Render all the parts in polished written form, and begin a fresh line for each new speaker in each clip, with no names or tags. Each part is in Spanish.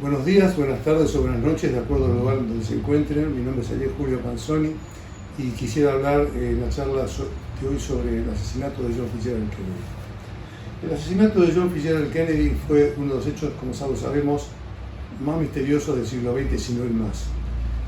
Buenos días, buenas tardes o buenas noches, de acuerdo al lugar donde se encuentren. Mi nombre es Ariel Julio Panzoni y quisiera hablar en la charla de hoy sobre el asesinato de John Fitzgerald Kennedy. El asesinato de John Fitzgerald Kennedy fue uno de los hechos, como todos sabemos, más misteriosos del siglo XX, si no el más.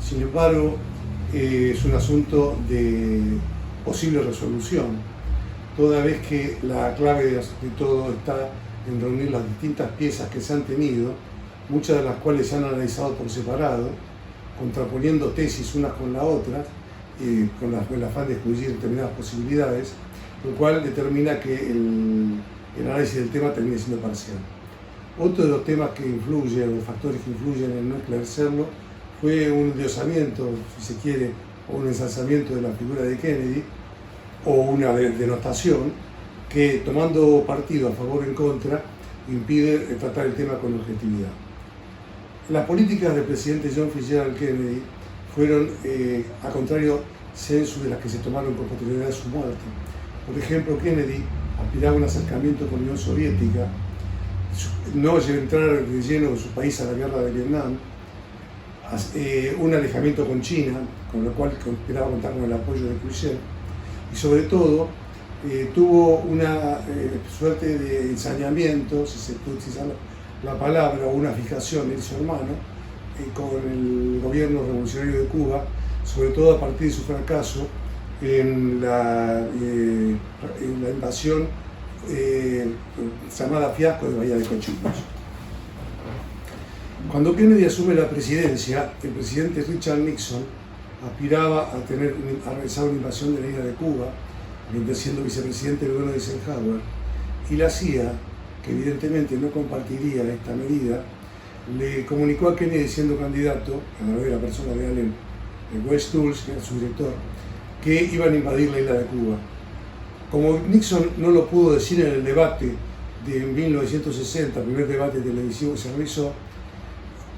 Sin embargo, es un asunto de posible resolución, toda vez que la clave de todo está en reunir las distintas piezas que se han tenido, muchas de las cuales se han analizado por separado, contraponiendo tesis unas con la otra, con el afán de excluir determinadas posibilidades, lo cual determina que el análisis del tema termine siendo parcial. Otro de los temas que influyen, o factores que influyen en no esclarecerlo, fue un endiosamiento, si se quiere, o un ensalzamiento de la figura de Kennedy, o una denotación, que tomando partido a favor o en contra, impide tratar el tema con objetividad. Las políticas del presidente John Fitzgerald Kennedy fueron, a contrario censo de las que se tomaron con posterioridad de su muerte. Por ejemplo, Kennedy aspiraba a un acercamiento con la Unión Soviética, no entrar de lleno en su país a la guerra de Vietnam, un alejamiento con China, con lo cual esperaba contar con el apoyo de Khrushchev, y sobre todo tuvo una suerte de ensañamiento, si se puede utilizar la palabra, o una fijación en su hermano, con el gobierno revolucionario de Cuba, sobre todo a partir de su fracaso en la invasión llamada Fiasco de Bahía de Cochinos. Cuando Kennedy asume la presidencia, el presidente Richard Nixon aspiraba a realizar una invasión de la isla de Cuba, mientras siendo vicepresidente del gobierno de Eisenhower, y la CIA, que evidentemente no compartiría esta medida, le comunicó a Kennedy, siendo candidato, a través de la persona de Allen West Dulles, que era su director, que iban a invadir la isla de Cuba. Como Nixon no lo pudo decir en el debate de 1960, el primer debate televisivo que se realizó,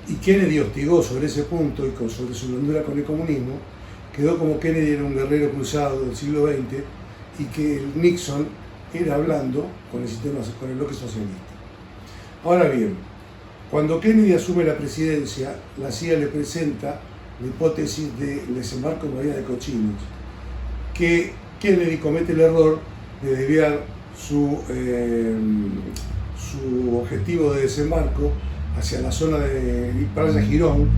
y Kennedy hostigó sobre ese punto y sobre su blandura con el comunismo, quedó como Kennedy era un guerrero cruzado del siglo XX y que Nixon era hablando con el bloque socialista. Ahora bien, cuando Kennedy asume la presidencia, la CIA le presenta la hipótesis del desembarco en Bahía de Cochinos, que Kennedy comete el error de desviar su objetivo de desembarco hacia la zona de Playa Girón,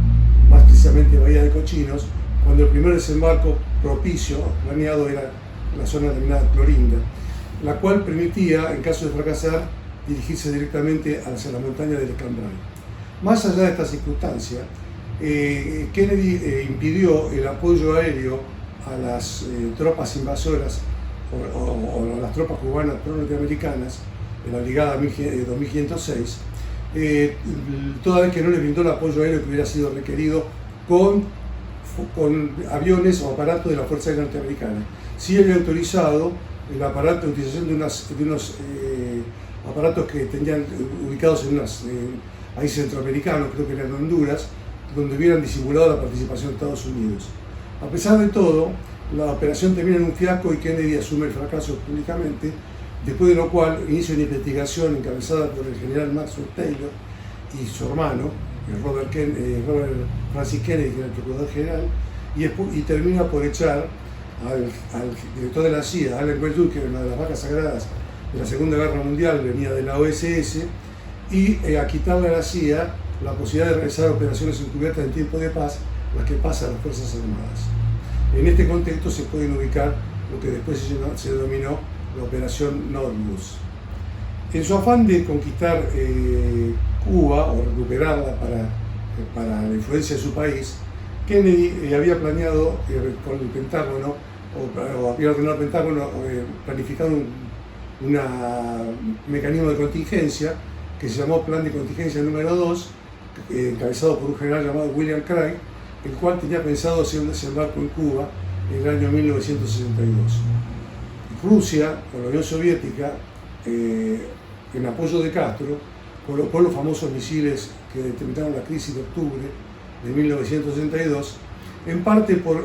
más precisamente Bahía de Cochinos, cuando el primer desembarco propicio, planeado, era la zona denominada Clorinda, la cual permitía, en caso de fracasar, dirigirse directamente hacia la montaña del Escambray. Más allá de esta circunstancia, Kennedy impidió el apoyo aéreo a las tropas invasoras o a las tropas cubanas pro-norteamericanas de la Brigada 2506, toda vez que no le brindó el apoyo aéreo que hubiera sido requerido con aviones o aparatos de la Fuerza Aérea Norteamericana. Sí había autorizado el aparato de utilización de unos aparatos que tenían ubicados en unos países centroamericanos, creo que eran Honduras, donde hubieran disimulado la participación de Estados Unidos. A pesar de todo, la operación termina en un fiasco y Kennedy asume el fracaso públicamente, después de lo cual inicia una investigación encabezada por el general Maxwell Taylor y su hermano, Robert Francis Kennedy, que era el procurador general, y termina por echar al director de la CIA, Allen West Dulles, que era una de las vacas sagradas de la Segunda Guerra Mundial, venía de la OSS, y a quitarle a la CIA la posibilidad de realizar operaciones encubiertas en tiempo de paz, las que pasan las Fuerzas Armadas. En este contexto se pueden ubicar lo que después se denominó la Operación Northwoods. En su afán de conquistar Cuba o recuperarla para la influencia de su país, Kennedy había planeado con el Pentágono, o había ordenado al Pentágono planificar un mecanismo de contingencia que se llamó Plan de Contingencia número 2, encabezado por un general llamado William Craig, el cual tenía pensado hacer un desembarco en Cuba en el año 1962. Rusia, con la Unión Soviética, en apoyo de Castro, colocó los famosos misiles que determinaron la crisis de octubre de 1962, en parte por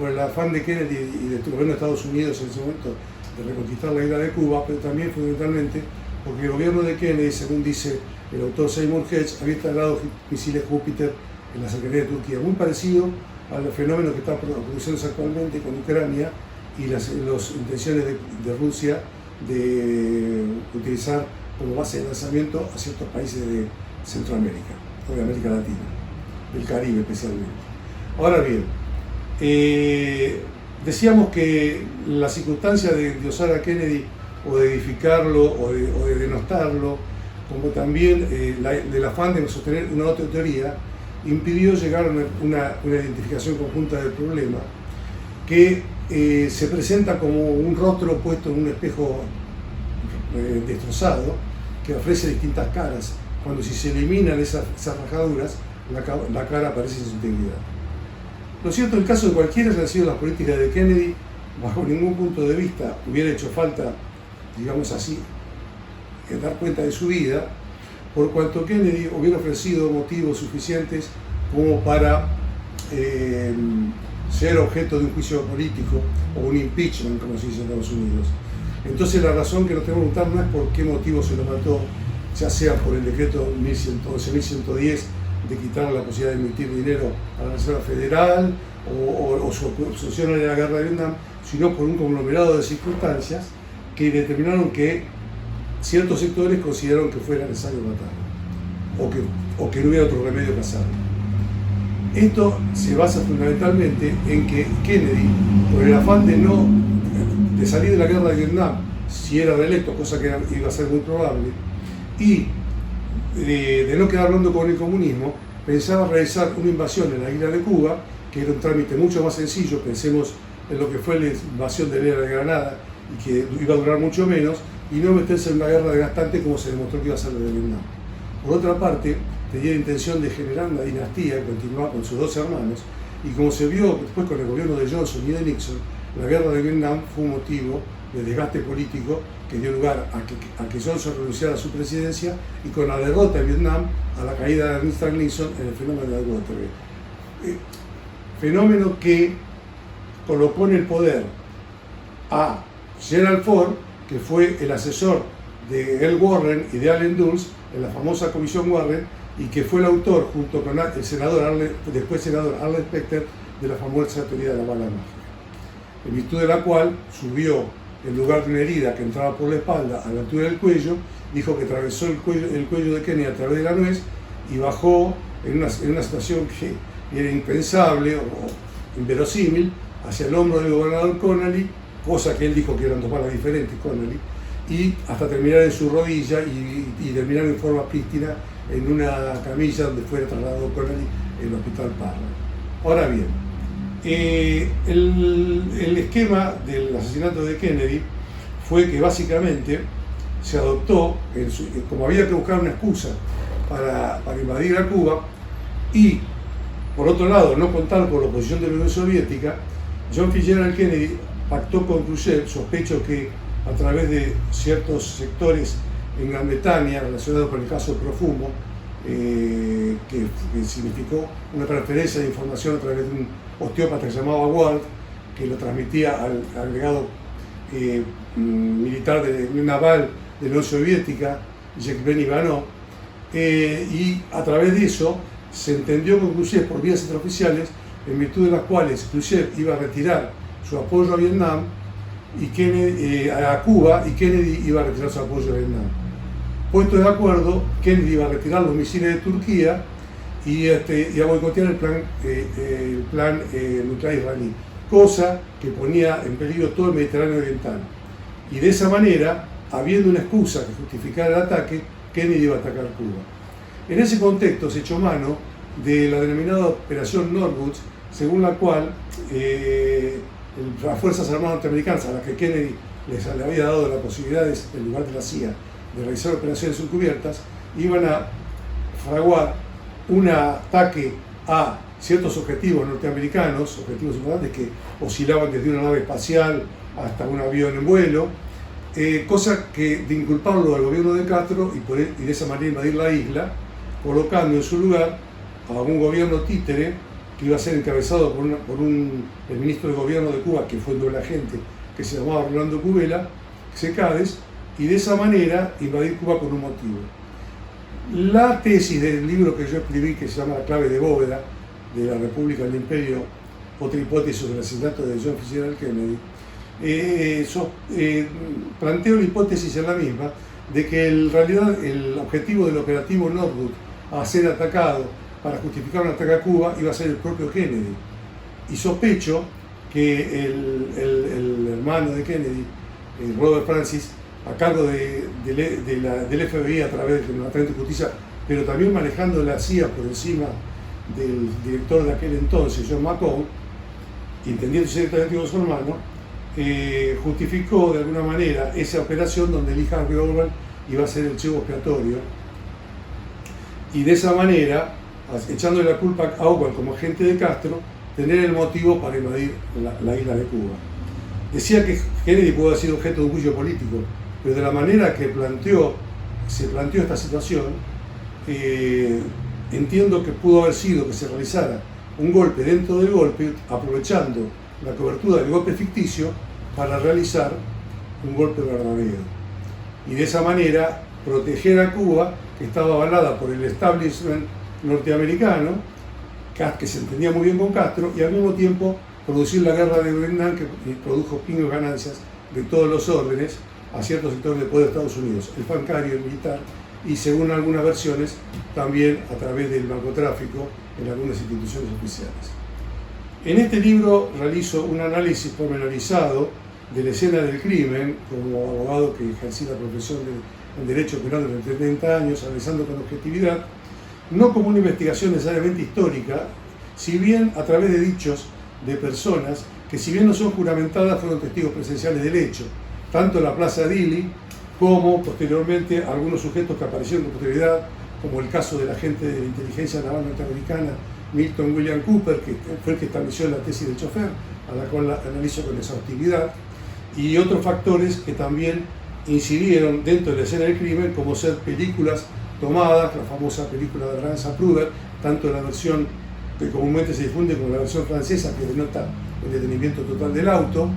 el afán de Kennedy y del gobierno de Estados Unidos en ese momento de reconquistar la isla de Cuba, pero también fundamentalmente porque el gobierno de Kennedy, según dice el autor Seymour Hersh, había instalado misiles Júpiter en la cercanía de Turquía, muy parecido al fenómeno que está produciéndose actualmente con Ucrania y las intenciones de Rusia de utilizar como base de lanzamiento a ciertos países de Centroamérica o de América Latina, del Caribe especialmente. Ahora bien, decíamos que la circunstancia de endiosar a Kennedy o de edificarlo o de denostarlo, como también del afán de sostener una otra teoría, impidió llegar a una identificación conjunta del problema que se presenta como un rostro puesto en un espejo destrozado que ofrece distintas caras. Cuando si se eliminan esas rajaduras, la cara aparece en su integridad. Lo cierto, el caso de cualquiera hayan sido las políticas de Kennedy, bajo ningún punto de vista hubiera hecho falta, digamos así, dar cuenta de su vida, por cuanto Kennedy hubiera ofrecido motivos suficientes como para ser objeto de un juicio político o un impeachment, como se dice en Estados Unidos. Entonces la razón que nos tenemos que preguntar no es por qué motivo se lo mató, ya sea por el decreto 11.110 de quitarle la posibilidad de emitir dinero a la Reserva Federal o su obsesión en la guerra de Vietnam, sino por un conglomerado de circunstancias que determinaron que ciertos sectores consideraron que fuera necesario matarlo o que no hubiera otro remedio que hacerlo. Esto se basa fundamentalmente en que Kennedy, por el afán de salir de la guerra de Vietnam, si era reelecto, cosa que iba a ser muy probable, y de no quedar hablando con el comunismo, pensaba realizar una invasión en la isla de Cuba, que era un trámite mucho más sencillo. Pensemos en lo que fue la invasión de la isla de Granada y que iba a durar mucho menos, y no meterse en una guerra desgastante como se demostró que iba a ser la de Vietnam. Por otra parte, tenía la intención de generar una dinastía que continuaba con sus dos hermanos, y como se vio después con el gobierno de Johnson y de Nixon, la guerra de Vietnam fue un motivo de desgaste político que dio lugar a que Johnson renunciara a su presidencia, y con la derrota de Vietnam a la caída de Mr. Nixon en el fenómeno de Watergate. Fenómeno que colocó en el poder a Gerald Ford, que fue el asesor de Al Warren y de Allen Dulles en la famosa comisión Warren, y que fue el autor, junto con el senador después senador Arlen Specter, de la famosa teoría de la bala mágica, en virtud de la cual subió en lugar de una herida que entraba por la espalda a la altura del cuello, dijo que atravesó el cuello de Kennedy a través de la nuez y bajó en una situación que era impensable o inverosímil hacia el hombro del gobernador Connally, cosa que él dijo que eran dos balas diferentes, Connally, y hasta terminar en su rodilla y terminar en forma prístina en una camilla donde fuera trasladado Connally en el hospital Parkland. Ahora bien, el esquema del asesinato de Kennedy fue que básicamente se adoptó, como había que buscar una excusa para invadir a Cuba, y por otro lado no contar con la oposición de la Unión Soviética, John Fitzgerald Kennedy pactó con Khrushchev. Sospecho que a través de ciertos sectores en Gran Bretaña relacionados con el caso Profumo, que significó una transferencia de información a través de un osteópata que se llamaba Ward, que lo transmitía al agregado militar naval de la Unión Soviética, Yevgeny Ivanov, y a través de eso se entendió con Khrushchev por vías extraoficiales, en virtud de las cuales Khrushchev iba a retirar su apoyo a Vietnam y a Cuba, y Kennedy iba a retirar su apoyo a Vietnam. Puesto de acuerdo, Kennedy iba a retirar los misiles de Turquía y a boicotear el plan nuclear israelí, cosa que ponía en peligro todo el Mediterráneo oriental. Y de esa manera, habiendo una excusa que justificara el ataque, Kennedy iba a atacar Cuba. En ese contexto se echó mano de la denominada Operación Northwoods, según la cual las Fuerzas Armadas norteamericanas, a las que Kennedy le había dado las posibilidades, en lugar de la CIA, de realizar operaciones encubiertas, iban a fraguar un ataque a ciertos objetivos norteamericanos, objetivos importantes que oscilaban desde una nave espacial hasta un avión en vuelo, cosa que de inculparlo al gobierno de Castro y de esa manera invadir la isla, colocando en su lugar a un gobierno títere que iba a ser encabezado por el ministro de gobierno de Cuba, que fue un doble agente, que se llamaba Rolando Cubela, Secades, y de esa manera invadir Cuba con un motivo. La tesis del libro que yo escribí, que se llama La clave de bóveda, de la República del Imperio, otra hipótesis sobre el asesinato de John Fitzgerald Kennedy, planteo la hipótesis en la misma de que en realidad el objetivo del operativo Northwood a ser atacado para justificar un ataque a Cuba iba a ser el propio Kennedy. Y sospecho que el hermano de Kennedy, Robert Francis, a cargo del FBI a través del Departamento de Justicia, pero también manejando la CIA por encima del director de aquel entonces, John McCone, entendiéndose directamente con su hermano, justificó de alguna manera esa operación donde Lee Harvey Oswald iba a ser el chivo expiatorio, y de esa manera, echándole la culpa a Oswald como agente de Castro, tener el motivo para invadir la isla de Cuba. Decía que Kennedy pudo haber sido objeto de un juicio político, pero de la manera que se planteó esta situación, entiendo que pudo haber sido que se realizara un golpe dentro del golpe, aprovechando la cobertura del golpe ficticio para realizar un golpe verdadero. Y de esa manera proteger a Cuba, que estaba avalada por el establishment norteamericano, que se entendía muy bien con Castro, y al mismo tiempo producir la guerra de Vietnam, que produjo pingües ganancias de todos los órdenes a ciertos sectores del poder de Estados Unidos, el bancario, el militar, y según algunas versiones, también a través del narcotráfico en algunas instituciones oficiales. En este libro realizo un análisis pormenorizado de la escena del crimen, como abogado que ejercí la profesión en Derecho Penal durante 30 años, analizando con objetividad, no como una investigación necesariamente histórica, si bien a través de dichos de personas que, si bien no son juramentadas, fueron testigos presenciales del hecho, tanto en la Plaza Dili como posteriormente algunos sujetos que aparecieron con posterioridad, como el caso del agente de la inteligencia naval norteamericana Milton William Cooper, que fue el que estableció la tesis del chofer, a la cual la analizo con exhaustividad, y otros factores que también incidieron dentro de la escena del crimen, como ser películas tomadas, la famosa película de Rance Zapruder, tanto en la versión que comúnmente se difunde como la versión francesa, que denota el detenimiento total del auto,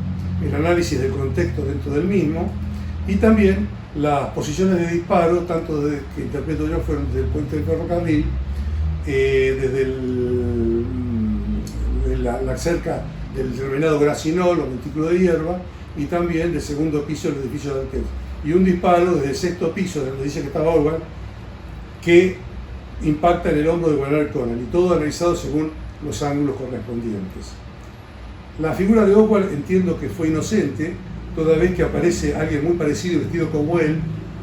el análisis del contexto dentro del mismo, y también las posiciones de disparo, tanto que interpreto yo, fueron desde el puente del ferrocarril, desde la cerca del denominado Gracinol o montículo de hierba, y también del segundo piso del edificio de Arquet. Y un disparo desde el sexto piso, donde dice que estaba Oswald, que impacta en el hombro de Bernard Conant, y todo analizado según los ángulos correspondientes. La figura de Oswald entiendo que fue inocente, toda vez que aparece alguien muy parecido, vestido como él,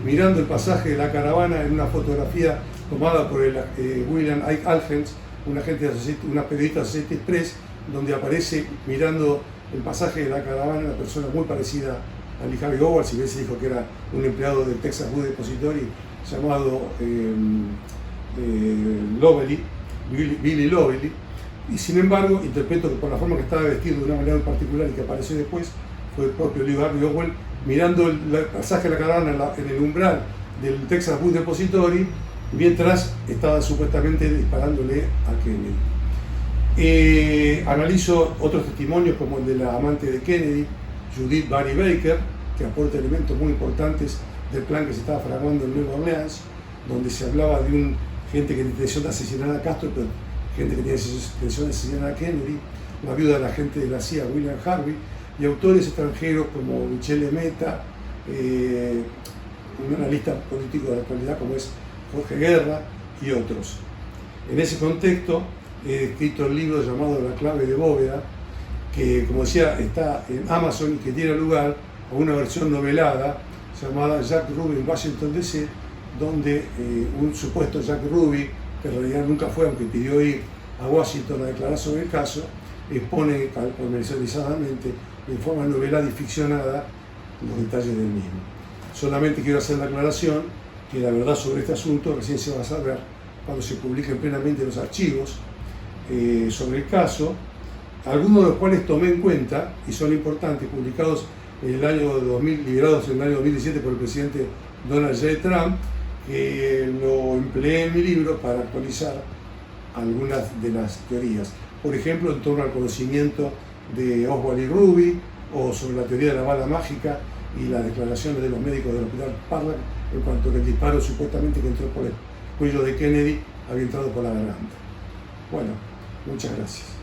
mirando el pasaje de la caravana en una fotografía tomada por el William Ike Algens, una periodista de Associated Press, donde aparece mirando el pasaje de la caravana una persona muy parecida a Lee Harvey Oswald, si bien se dijo que era un empleado del Texas Wood Depository llamado Billy Loveley, y sin embargo interpreto que por la forma que estaba vestido de una manera muy particular y que apareció después, fue el propio Lee Harvey Oswald mirando el pasaje de la caravana en el umbral del Texas Wood Depository mientras estaba supuestamente disparándole a Kennedy. Analizo otros testimonios como el de la amante de Kennedy, Judith Barry Baker, que aporta elementos muy importantes del plan que se estaba fraguando en Nueva Orleans, donde se hablaba de gente que tenía intención de asesinar a Castro, pero gente que tenía intención de asesinar a Kennedy, la viuda del agente de la CIA, William Harvey, y autores extranjeros como Michel Emeta, un analista político de la actualidad como es Jorge Guerra y otros. En ese contexto he escrito el libro llamado La clave de bóveda, que, como decía, está en Amazon y que tiene lugar a una versión novelada llamada Jack Ruby en Washington DC, donde un supuesto Jack Ruby, que en realidad nunca fue, aunque pidió ir a Washington a declarar sobre el caso, expone pormenorizadamente, en forma novelada y ficcionada, los detalles del mismo. Solamente quiero hacer la aclaración que la verdad sobre este asunto recién se va a saber cuando se publiquen plenamente los archivos sobre el caso, algunos de los cuales tomé en cuenta y son importantes, publicados en el año 2000, liberados en el año 2017 por el presidente Donald J. Trump, que lo empleé en mi libro para actualizar algunas de las teorías. Por ejemplo, en torno al conocimiento de Oswald y Ruby, o sobre la teoría de la bala mágica y las declaraciones de los médicos del hospital Parkland en cuanto al disparo supuestamente que entró por el cuello de Kennedy había entrado por la garganta. Bueno, muchas gracias.